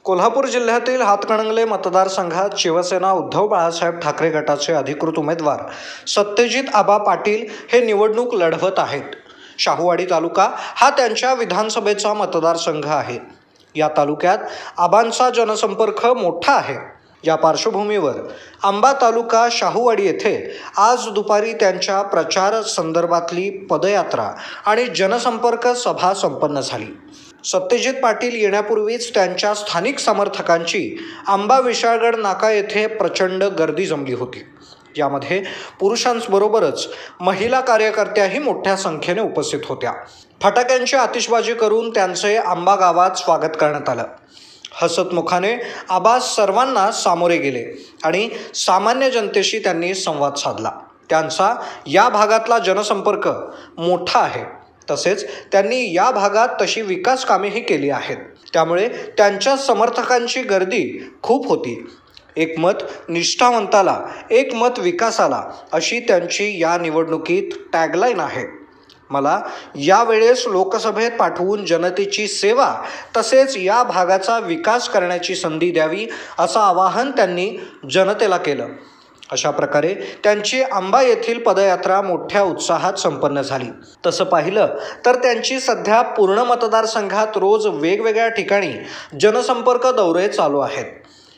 कोल्हापूर जिल्ह्यातील हातकणंगले मतदारसंघात शिवसेना उद्धव बाळासाहेब ठाकरे गटाचे अधिकृत उमेदवार सत्यजित आबा पाटील हे निवडणूक लढवत आहेत। शाहूवाडी तालुका हा त्यांच्या विधानसभेचा मतदारसंघ आहे। या तालुक्यात आबांचा जनसंपर्क मोठा आहे। या पार्श्वभूमीवर आंबा तालुका शाहूवाडी येथे आज दुपारी त्यांच्या प्रचार संदर्भातली पदयात्रा आणि जनसंपर्क सभा संपन्न झाली। सत्यजित पाटील येण्यापूर्वीच त्यांच्या स्थानिक समर्थकांची आंबा विशाळगड नाका येथे प्रचंड गर्दी जमली होती। यामध्ये पुरुषांबरोबरच महिला कार्यकर्त्याही मोठ्या संख्येने उपस्थित होत्या। फटाक्यांची आतिषबाजी करून त्यांचे आंबा गावात स्वागत करण्यात आलं। हसतमुखाने आबा सर्वांना सामोरे गेले आणि सामान्य जनतेशी त्यांनी संवाद साधला। त्यांचा या भागातला जनसंपर्क मोठा आहे। तसेच त्यांनी या भागात तशी विकास कामेही केली आहेत। त्यामुळे त्यांच्या समर्थकांची गर्दी खूप होती। एक मत निष्ठावंताला, एक मत विकासाला, अशी त्यांची या निवडणुकीत टॅगलाईन आहे। मला यावेळेस लोकसभेत पाठवून जनतेची सेवा तसेच या भागाचा विकास करण्याची संधी द्यावी असं आवाहन त्यांनी जनतेला केलं। अशा प्रकारे त्यांची आंबा येथील पदयात्रा मोठ्या उत्साहात संपन्न झाली। तसं पाहिलं तर त्यांची सध्या पूर्ण मतदारसंघात रोज वेगवेगळ्या ठिकाणी जनसंपर्क दौरे चालू आहेत।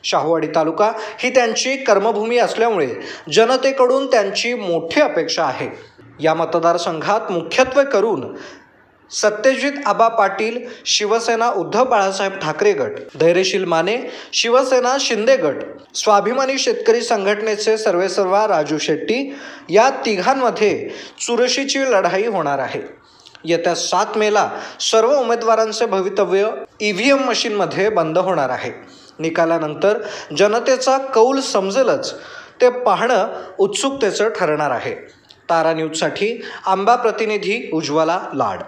शाहूवाडी तालुका ही त्यांची कर्मभूमी असल्यामुळे जनतेकडून त्यांची मोठी अपेक्षा आहे। या मतदारसंघात मुख्यत्वे करून सत्यजित आबा पाटील शिवसेना उद्धव बाळासाहेब ठाकरे गट, धैर्यशील माने शिवसेना शिंदे गट, स्वाभिमानी शेतकरी संघटनेचे सर्वेसर्वा राजू शेट्टी या तिघांमध्ये चुरशीची लढाई होणार आहे। येत्या 7 मेला सर्व उमेदवारांचे भवितव्य EVM मशीनमध्ये बंद होणार आहे। निकालानंतर जनतेचा कौल समजेलच ते पाहणं उत्सुकतेचं ठरणार आहे। तारा न्यूजसाठी आंबा प्रतिनिधी उज्ज्वला लाड।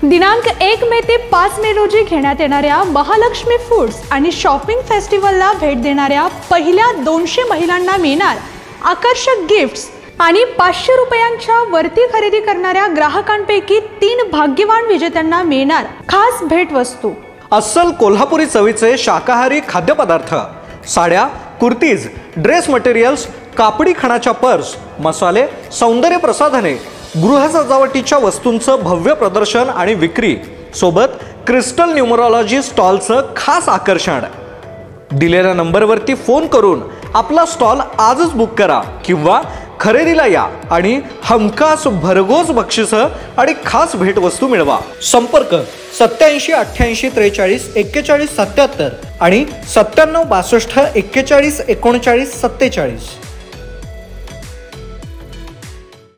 दिनांक 1 मे ते 5 मे रोजी घेण्यात येणाऱ्या महालक्ष्मी फूड्स आणि शॉपिंग फेस्टिवलला भेट देणाऱ्या पहिल्या 200 महिलांना मिळणार आकर्षक गिफ्ट्स आणि 500 रुपयांच्या वरती खरेदी करणाऱ्या ग्राहकांपैकी 3 भाग्यवान विजेत्यांना मिळणार खास भेटवस्तू। अस्सल कोल्हापुरी चवीचे शाकाहारी खाद्यपदार्थ, साड्या, कुर्तीज, ड्रेस मटेरियल्स, कापडी खणाच्या पर्स, मसाले, सौंदर्य प्रसाधने, गृह सजावटीच्या वस्तूंचं भव्य प्रदर्शन आणि विक्री सोबत क्रिस्टल न्यूमरोलॉजी स्टॉलचं खास आकर्षण। दिलेल्या नंबरवरती फोन करून आपला स्टॉल आजच बुक करा किंवा खरेदीला या आणि हमखास भरघोस बक्षीस आणि खास भेटवस्तू मिळवा। संपर्क 87 88 43 41 77 आणि 97 62 41 39 47।